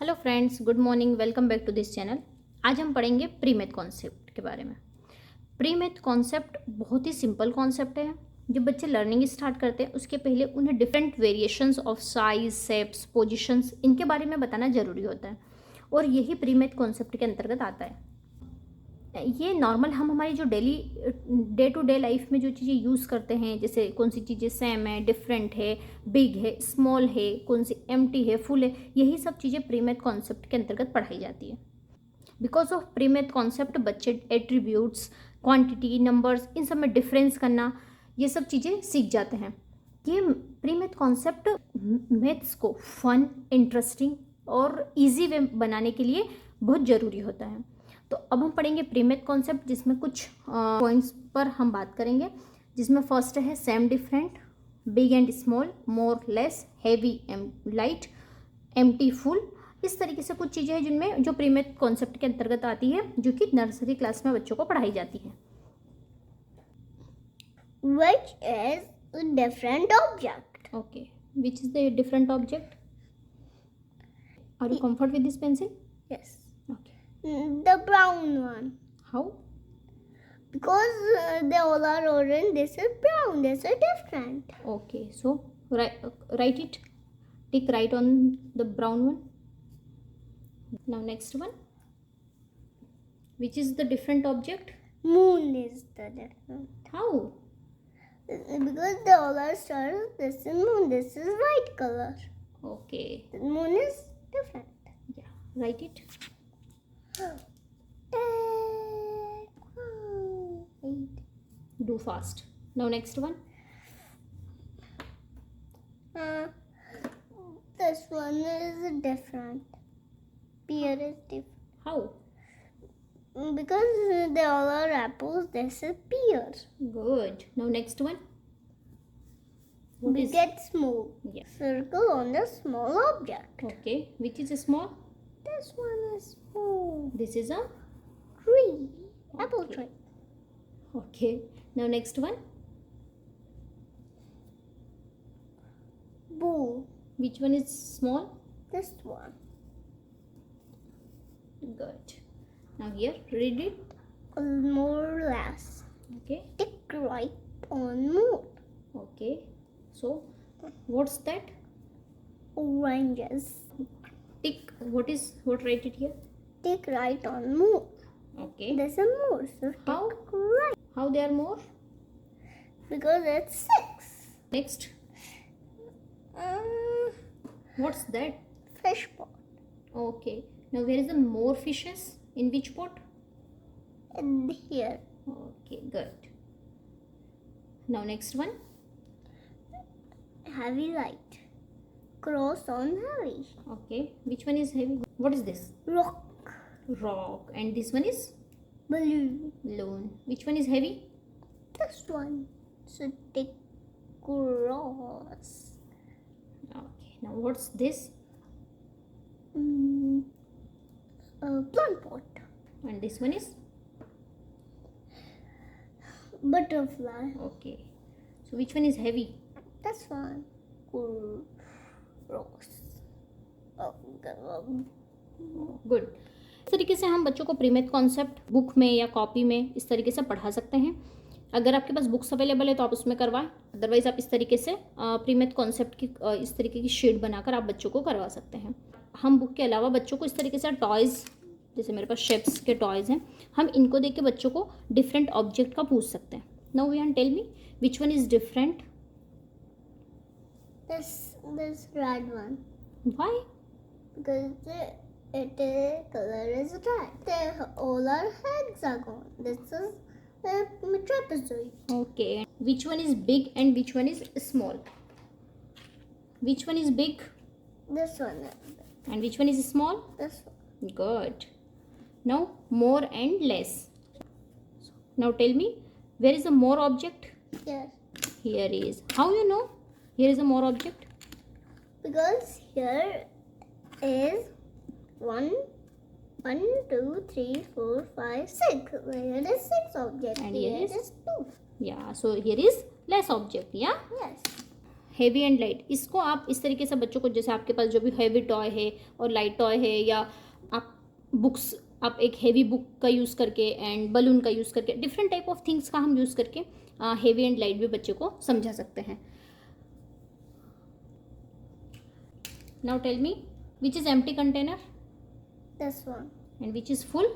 Hello friends, good morning, welcome back to this channel. आज हम पढ़ेंगे प्री मैथ कॉन्सेप्ट के बारे में। प्री मैथ कॉन्सेप्ट बहुत ही सिंपल कॉन्सेप्ट है। जब बच्चे लर्निंग स्टार्ट करते हैं उसके पहले उन्हें different variations of size, shapes, positions इनके बारे में बताना ज़रूरी होता है और यही प्री मैथ कॉन्सेप्ट के अंतर्गत आता है। ये नॉर्मल हम हमारी जो daily day to day life में जो चीज़ें यूज़ करते हैं, जैसे कौन सी चीज़ें सेम है, डिफरेंट है, बिग है, स्मॉल है, कौन सी एम्प्टी है, फुल है, यही सब चीज़ें प्री मैथ कॉन्सेप्ट के अंतर्गत पढ़ाई जाती है। Because of pre math concept बच्चे एट्रीब्यूट्स, क्वांटिटी, नंबर्स, इन सब में डिफरेंस करना, ये सब चीज़ें सीख जाते हैं। ये प्री मैथ कॉन्सेप्ट मैथ्स को फन, इंटरेस्टिंग और इजी वे बनाने के लिए बहुत ज़रूरी होता है। तो अब हम पढ़ेंगे प्री मैथ कॉन्सेप्ट, जिसमें कुछ पॉइंट्स पर हम बात करेंगे। जिसमें फर्स्ट है same, different, big and small, more less, heavy and light, empty, full. इस तरीके से कुछ चीज़ें हैं जिनमें जो प्री मैथ कॉन्सेप्ट के अंतर्गत आती है, जो कि नर्सरी क्लास में बच्चों को पढ़ाई जाती है। Which is a different object? Okay, which is the different object? Are you comfort with this pencil? Yes. Okay. The brown one. How? Because they all are orange, this is brown, this is different. Okay, so write it. Tick right on the brown one. Now next one. Which is the different object? Moon is the different. How? Because they all are stars, this is moon, this is white color. Okay. The moon is different. Yeah, write it. Do fast. Now next one. This one is different. Pear is different. How? Because they all are apples, this is pear. Good. Now next one. What We is? get small. Yeah. Circle on the small object. Okay. Which is small? This one is small. This is a. Tree. Apple Okay. tree. Okay. Now next one. Bull. Which one is small? This one. Good. Now here, read it. More or less. Okay. Tick right on moon. Okay. So, what's that? Oranges. Tick. What? Write it here. Tick right on moon. Okay. There's a more. So tick How? right. How they are more? Because it's 6. Next. What's that? Fish pot. Okay. Now where is the more fishes? In which pot? And here. Okay. Good. Now next one. Heavy light. Cross on heavy. Okay. Which one is heavy? What is this? Rock. Rock. And this one is Balloon. balloon. Which one is heavy? This one. So tick cross. Okay. Now what's this? Plant pot. And this one is? Butterfly. Okay. So which one is heavy? This one. Cross. Good. इस तरीके से हम बच्चों को pre math concept book में या copy में इस तरीके से पढ़ा सकते हैं। अगर आपके पास बुक्स अवेलेबल है तो आप उसमें करवाएं, अदरवाइज आप इस तरीके से प्री मैथ कॉन्सेप्ट की इस तरीके की शीट बनाकर आप बच्चों को करवा सकते हैं। हम बुक के अलावा बच्चों को इस तरीके से टॉयज़, जैसे मेरे पास शेप्स के टॉयज़ हैं, हम इनको देख के बच्चों को डिफरेंट ऑब्जेक्ट का पूछ सकते हैं। Now you can tell me which one is different? This red one. Why? Because it color is red. They all are hexagon. This is a trapezoid. Okay. Which one is big and which one is small? Which one is big This one. and which one is small? This one. Good. Now more and less. Now tell me, where is the more object? Here. Here is. How you know here is a more object? Because here is 1, 2, 3, 4, 5, 6. Here is 6 objects. And here is? 2. Yeah. So here is less object. Yeah. Yes. Heavy and light, इसको आप इस तरीके से बच्चों को, जैसे आपके पास जो भी हैवी टॉय है और लाइट टॉय है, या आप बुक्स, आप एक हैवी बुक का यूज़ करके एंड बलून का यूज़ करके, डिफरेंट टाइप ऑफ थिंग्स का हम यूज़ करके हैवी एंड लाइट भी बच्चे को समझा सकते हैं. Now tell me, which is empty container This one. and which is full?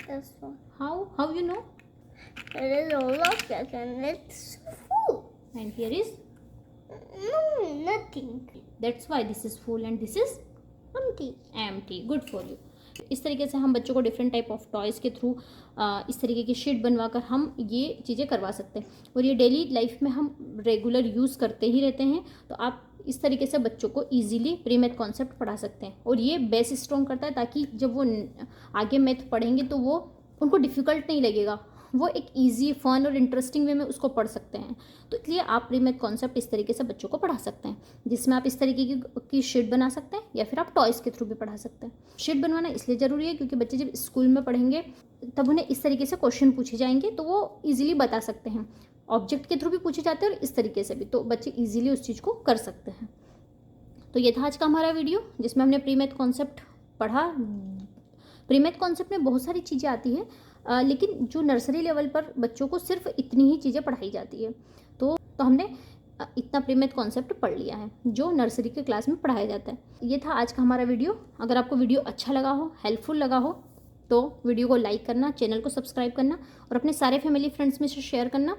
This one. How you know? It is all of it and it's full. And here is, No, nothing. that's why this is full and this is Empty. empty. Good for you. इस तरीके से हम बच्चों को different type of toys के through इस तरीके की शीट बनवाकर हम ये चीज़ें करवा सकते हैं, और ये डेली लाइफ में हम रेगुलर यूज़ करते ही रहते हैं. तो आप इस तरीके से बच्चों को इजीली प्री मैथ कॉन्सेप्ट पढ़ा सकते हैं, और ये बेस स्ट्रॉन्ग करता है, ताकि जब वो आगे मैथ पढ़ेंगे तो वो उनको डिफ़िकल्ट नहीं लगेगा, वो एक इजी, फन और इंटरेस्टिंग वे में उसको पढ़ सकते हैं. तो इसलिए आप प्री मैथ कॉन्सेप्ट इस तरीके से बच्चों को पढ़ा सकते हैं, जिसमें आप इस तरीके की शीट बना सकते हैं, या फिर आप टॉयज़ के थ्रू भी पढ़ा सकते हैं. शीट बनवाना इसलिए ज़रूरी है क्योंकि बच्चे जब स्कूल में पढ़ेंगे तब उन्हें इस तरीके से क्वेश्चन पूछे जाएंगे, तो वो ईजिली बता सकते हैं. ऑब्जेक्ट के थ्रू भी पूछे जाते हैं और इस तरीके से भी, तो बच्चे ईजिली उस चीज़ को कर सकते हैं. तो ये था आज का हमारा वीडियो, जिसमें हमने प्री मैथ कॉन्सेप्ट पढ़ा. प्री मैथ कॉन्सेप्ट में बहुत सारी चीज़ें आती हैं, लेकिन जो नर्सरी लेवल पर बच्चों को सिर्फ इतनी ही चीज़ें पढ़ाई जाती है. तो हमने इतना प्री मैथ कॉन्सेप्ट पढ़ लिया है जो नर्सरी के क्लास में पढ़ाया जाता है. ये था आज का हमारा वीडियो. अगर आपको वीडियो अच्छा लगा हो, हेल्पफुल लगा हो, तो वीडियो को लाइक करना, चैनल को सब्सक्राइब करना और अपने सारे फैमिली फ्रेंड्स में से शेयर करना,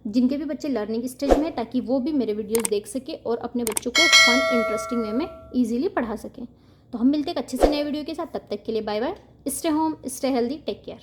जिनके भी बच्चे लर्निंग स्टेज में, ताकि वो भी मेरे वीडियोस देख सके और अपने बच्चों को फन, इंटरेस्टिंग वे में इजीली पढ़ा सकें. तो हम मिलते हैं एक अच्छे से नए वीडियो के साथ. तब तक के लिए bye bye. Stay home, stay healthy, take care.